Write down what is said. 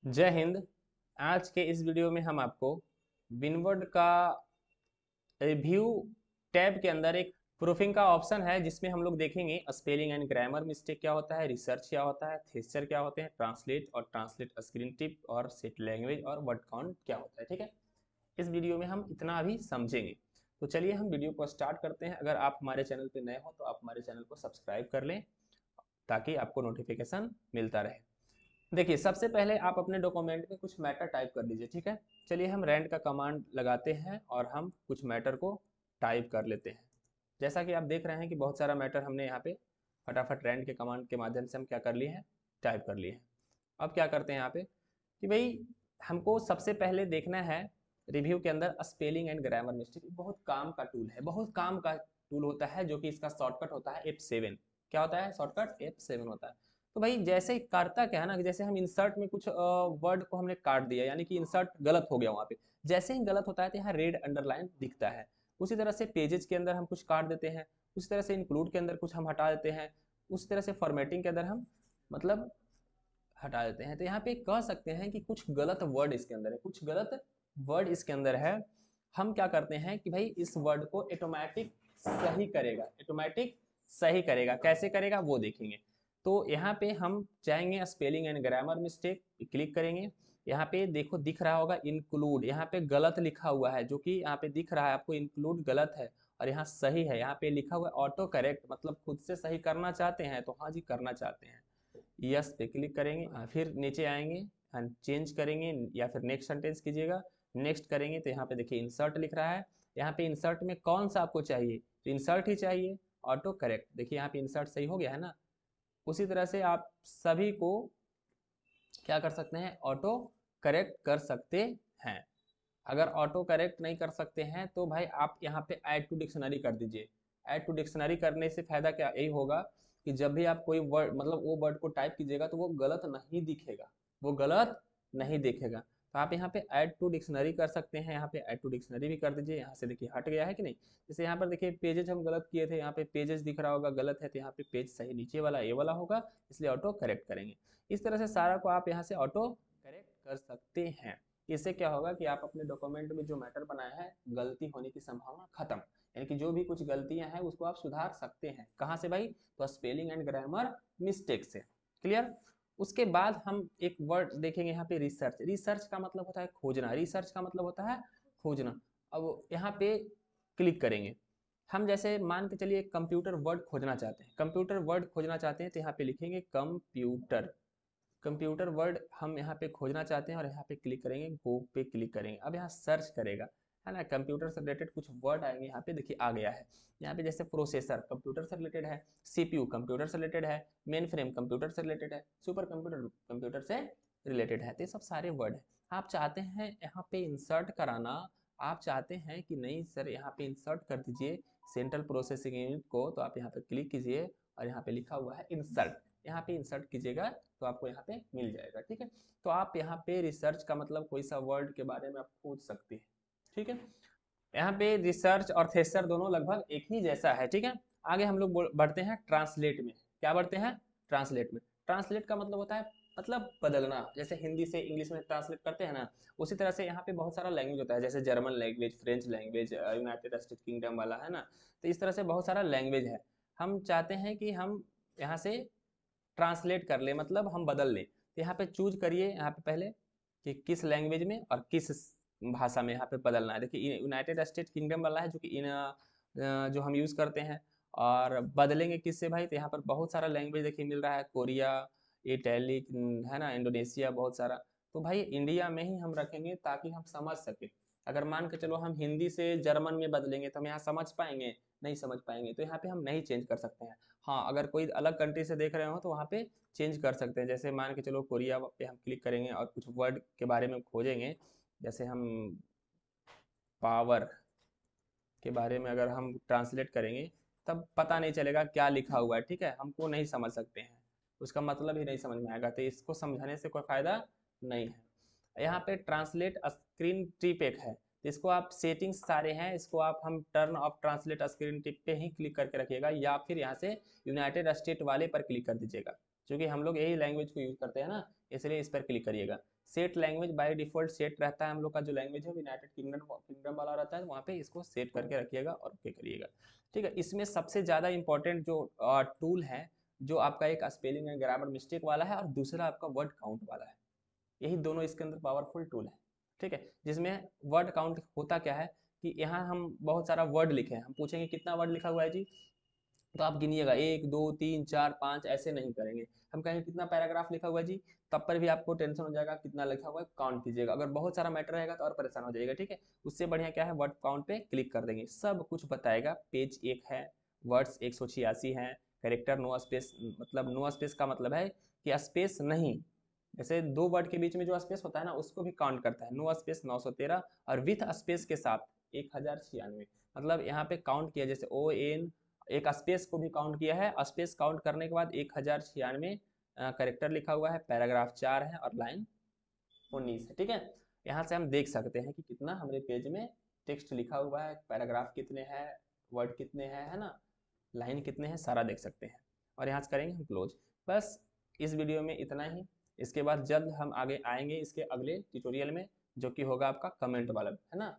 जय हिंद। आज के इस वीडियो में हम आपको विनवर्ड का रिव्यू टैब के अंदर एक प्रूफिंग का ऑप्शन है जिसमें हम लोग देखेंगे स्पेलिंग एंड ग्रामर मिस्टेक क्या होता है, रिसर्च क्या होता है, थेस्चर क्या होते हैं, ट्रांसलेट और ट्रांसलेट स्क्रीन टिप और सेट लैंग्वेज और वर्ड काउंट क्या होता है। ठीक है, इस वीडियो में हम इतना अभी समझेंगे। तो चलिए हम वीडियो को स्टार्ट करते हैं। अगर आप हमारे चैनल पर नए हो तो आप हमारे चैनल को सब्सक्राइब कर लें ताकि आपको नोटिफिकेशन मिलता रहे। देखिए, सबसे पहले आप अपने डॉक्यूमेंट में कुछ मैटर टाइप कर दीजिए। ठीक है, चलिए हम रैंड का कमांड लगाते हैं और हम कुछ मैटर को टाइप कर लेते हैं। जैसा कि आप देख रहे हैं कि बहुत सारा मैटर हमने यहाँ पे फटाफट रैंड के कमांड के माध्यम से हम क्या कर लिए हैं, टाइप कर लिए हैं। अब क्या करते हैं यहाँ पे कि भाई हमको सबसे पहले देखना है रिव्यू के अंदर स्पेलिंग एंड ग्रामर मिस्टेक। बहुत काम का टूल है, बहुत काम का टूल होता है, जो कि इसका शॉर्टकट होता है F7। क्या होता है शॉर्टकट? F7 होता है। तो भाई जैसे करता क्या है ना कि जैसे हम इंसर्ट में कुछ वर्ड को हमने काट दिया, यानी कि इंसर्ट गलत हो गया वहाँ पे। जैसे ही गलत होता है तो यहाँ रेड अंडरलाइन दिखता है। उसी तरह से पेजेस के अंदर हम कुछ काट देते हैं, उसी तरह से इंक्लूड के अंदर कुछ हम हटा देते हैं, उसी तरह से फॉर्मेटिंग के अंदर हम मतलब हटा देते हैं। तो यहाँ पे कह सकते हैं कि कुछ गलत वर्ड इसके अंदर है, कुछ गलत वर्ड इसके अंदर है। हम क्या करते हैं कि भाई इस वर्ड को ऑटोमेटिक सही करेगा, ऑटोमेटिक सही करेगा। कैसे करेगा वो देखेंगे। तो यहाँ पे हम जाएंगे spelling and grammar mistake, click करेंगे। यहाँ पे देखो दिख रहा होगा इंक्लूड, यहाँ पे गलत लिखा हुआ है, जो कि यहाँ पे दिख रहा है आपको इंक्लूड गलत है और यहाँ सही है। यहाँ पे लिखा हुआ है ऑटो करेक्ट, मतलब खुद से सही करना चाहते हैं तो हाँ जी करना चाहते हैं, यस पे क्लिक करेंगे। फिर नीचे आएंगे, चेंज करेंगे या फिर नेक्स्ट सेंटेंस कीजिएगा। नेक्स्ट करेंगे तो यहाँ पे देखिए इंसर्ट लिख रहा है। यहाँ पे इंसर्ट में कौन सा आपको चाहिए, तो इंसर्ट ही चाहिए। ऑटो करेक्ट, देखिए यहाँ पे इंसर्ट सही हो गया है ना। उसी तरह से आप सभी को क्या कर सकते हैं, ऑटो करेक्ट कर सकते हैं। अगर ऑटो करेक्ट नहीं कर सकते हैं तो भाई आप यहाँ पे ऐड टू डिक्शनरी कर दीजिए। ऐड टू डिक्शनरी करने से फायदा क्या यही होगा कि जब भी आप कोई वर्ड मतलब वो वर्ड को टाइप कीजिएगा तो वो गलत नहीं दिखेगा, वो गलत नहीं दिखेगा। तो आप यहाँ पे ऐड टू डिक्शनरी कर सकते हैं। यहाँ पे ऐड टू डिक्शनरी भी कर दीजिए। यहाँ से देखिए हट गया है कि नहीं। जैसे यहाँ पर देखिए पेजेज हम गलत किए थे, यहाँ पे पेजेस दिख रहा होगा गलत है, तो यहाँ पे पेज सही नीचे वाला ए वाला होगा, इसलिए ऑटो करेक्ट करेंगे। इस तरह से सारा को आप यहाँ से ऑटो करेक्ट कर सकते हैं। इससे क्या होगा कि आप अपने डॉक्यूमेंट में जो मैटर बनाया है गलती होने की संभावना खत्म, यानी कि जो भी कुछ गलतियां हैं उसको आप सुधार सकते हैं। कहाँ से भाई? तो स्पेलिंग एंड ग्रामर मिस्टेक से। क्लियर? उसके बाद हम एक वर्ड देखेंगे यहाँ पे रिसर्च। रिसर्च का मतलब होता है खोजना, रिसर्च का मतलब होता है खोजना। अब यहाँ पे क्लिक करेंगे। हम जैसे मान के चलिए कंप्यूटर वर्ड खोजना चाहते हैं, कंप्यूटर वर्ड खोजना चाहते हैं तो यहाँ पे लिखेंगे कंप्यूटर। कंप्यूटर वर्ड हम यहाँ पे खोजना चाहते हैं और यहाँ पे क्लिक करेंगे, गो पे क्लिक करेंगे। अब यहाँ सर्च करेगा, है ना, कंप्यूटर से रिलेटेड कुछ वर्ड आएंगे। यहाँ पे देखिए आ गया है। यहाँ पे जैसे प्रोसेसर कंप्यूटर से रिलेटेड है, सीपीयू कंप्यूटर से रिलेटेड है, मेन फ्रेम कंप्यूटर से रिलेटेड है, सुपर कंप्यूटर कंप्यूटर से रिलेटेड है। तो ये सब सारे वर्ड है। आप चाहते हैं यहाँ पे इंसर्ट कराना, आप चाहते हैं कि नहीं सर यहाँ पे इंसर्ट कर दीजिए सेंट्रल प्रोसेसिंग यूनिट को, तो आप यहाँ पे क्लिक कीजिए और यहाँ पे लिखा हुआ है इंसर्ट, यहाँ पे इंसर्ट कीजिएगा तो आपको यहाँ पे मिल जाएगा। ठीक है, तो आप यहाँ पे रिसर्च का मतलब कोई सा वर्ड के बारे में आप पूछ सकते हैं। ठीक है, यहाँ पे रिसर्च और थेसर दोनों लगभग एक ही जैसा है। ठीक है, आगे हम लोग बढ़ते हैं ट्रांसलेट में। क्या बढ़ते हैं? ट्रांसलेट में। ट्रांसलेट का मतलब होता है मतलब बदलना। जैसे हिंदी से इंग्लिश में ट्रांसलेट करते हैं ना, उसी तरह से यहाँ पे बहुत सारा लैंग्वेज होता है, जैसे German language, French language, United state kingdom वाला, है ना। तो इस तरह से बहुत सारा लैंग्वेज है। हम चाहते हैं कि हम यहाँ से ट्रांसलेट कर ले, मतलब हम बदल लें। तो यहाँ पे चूज करिए यहाँ पे पहले कि किस लैंग्वेज में और किस भाषा में यहाँ पे बदलना है। देखिए यूनाइटेड स्टेट किंगडम वाला है जो कि इन जो हम यूज़ करते हैं। और बदलेंगे किससे भाई? तो यहाँ पर बहुत सारा लैंग्वेज देखिए मिल रहा है, कोरिया, इटैलिक, है ना, इंडोनेशिया, बहुत सारा। तो भाई इंडिया में ही हम रखेंगे ताकि हम समझ सके। अगर मान के चलो हम हिंदी से जर्मन में बदलेंगे तो हम यहाँ समझ पाएंगे? नहीं समझ पाएंगे। तो यहाँ पे हम नहीं चेंज कर सकते हैं। हाँ, अगर कोई अलग कंट्री से देख रहे हो तो वहाँ पे चेंज कर सकते हैं। जैसे मान के चलो कोरिया पे हम क्लिक करेंगे और कुछ वर्ड के बारे में खोजेंगे। जैसे हम पावर के बारे में अगर हम ट्रांसलेट करेंगे तब पता नहीं चलेगा क्या लिखा हुआ है। ठीक है, हमको नहीं समझ सकते हैं, उसका मतलब ही नहीं समझ में आएगा, तो इसको समझाने से कोई फायदा नहीं है। यहाँ पे ट्रांसलेट स्क्रीन टिप एक है, तो इसको आप सेटिंग्स सारे हैं, इसको आप हम turn off translate screen tip पे ही क्लिक करके रखिएगा, या फिर यहाँ से यूनाइटेड स्टेट वाले पर क्लिक कर दीजिएगा, क्योंकि हम लोग यही लैंग्वेज को यूज करते हैं ना, इसलिए इस पर क्लिक करिएगा। Set language by default set रहता है हम लोग का जो लैंग्वेज है यूनाइटेड किंगडम वाला रहता है, वहाँ पे इसको सेट करके रखिएगा और ओके करिएगा। ठीक है, इसमें सबसे ज़्यादा इंपॉर्टेंट जो टूल है, जो आपका एक स्पेलिंग एंड ग्रामर मिस्टेक वाला है और दूसरा आपका वर्ड काउंट वाला है। यही दोनों इसके अंदर पावरफुल टूल है। ठीक है, जिसमें वर्ड काउंट होता क्या है कि यहाँ हम बहुत सारा वर्ड लिखे हैं, हम पूछेंगे कितना वर्ड लिखा हुआ है जी, तो आप गिनिएगा 1 2 3 4 5 ऐसे नहीं करेंगे। हम कहेंगे कितना पैराग्राफ लिखा हुआ है जी, तब पर भी आपको टेंशन हो जाएगा कितना लिखा हुआ है, काउंट कीजिएगा। अगर बहुत सारा मैटर रहेगा तो और परेशान हो जाएगा। ठीक है, उससे बढ़िया क्या है, वर्ड काउंट पे क्लिक कर देंगे, सब कुछ बताएगा। पेज 1 है, वर्ड्स 186 हैं, कैरेक्टर नो स्पेस, मतलब नो स्पेस का मतलब है कि स्पेस नहीं, जैसे दो वर्ड के बीच में जो स्पेस होता है ना उसको भी काउंट करता है। नो स्पेस 913 और विथ स्पेस के साथ 1096, मतलब यहाँ पे काउंट किया, जैसे ओ एन एक स्पेस को भी काउंट किया है। स्पेस काउंट करने के बाद 1096 करेक्टर लिखा हुआ है, पैराग्राफ 4 है और लाइन 19 है। ठीक है, यहाँ से हम देख सकते हैं कि कितना हमारे पेज में टेक्स्ट लिखा हुआ है, पैराग्राफ कितने हैं, वर्ड कितने हैं, है ना, लाइन कितने हैं, सारा देख सकते हैं। और यहाँ से करेंगे हम क्लोज। बस इस वीडियो में इतना ही। इसके बाद जल्द हम आगे आएंगे इसके अगले ट्यूटोरियल में, जो कि होगा आपका कमेंट वाला, है ना।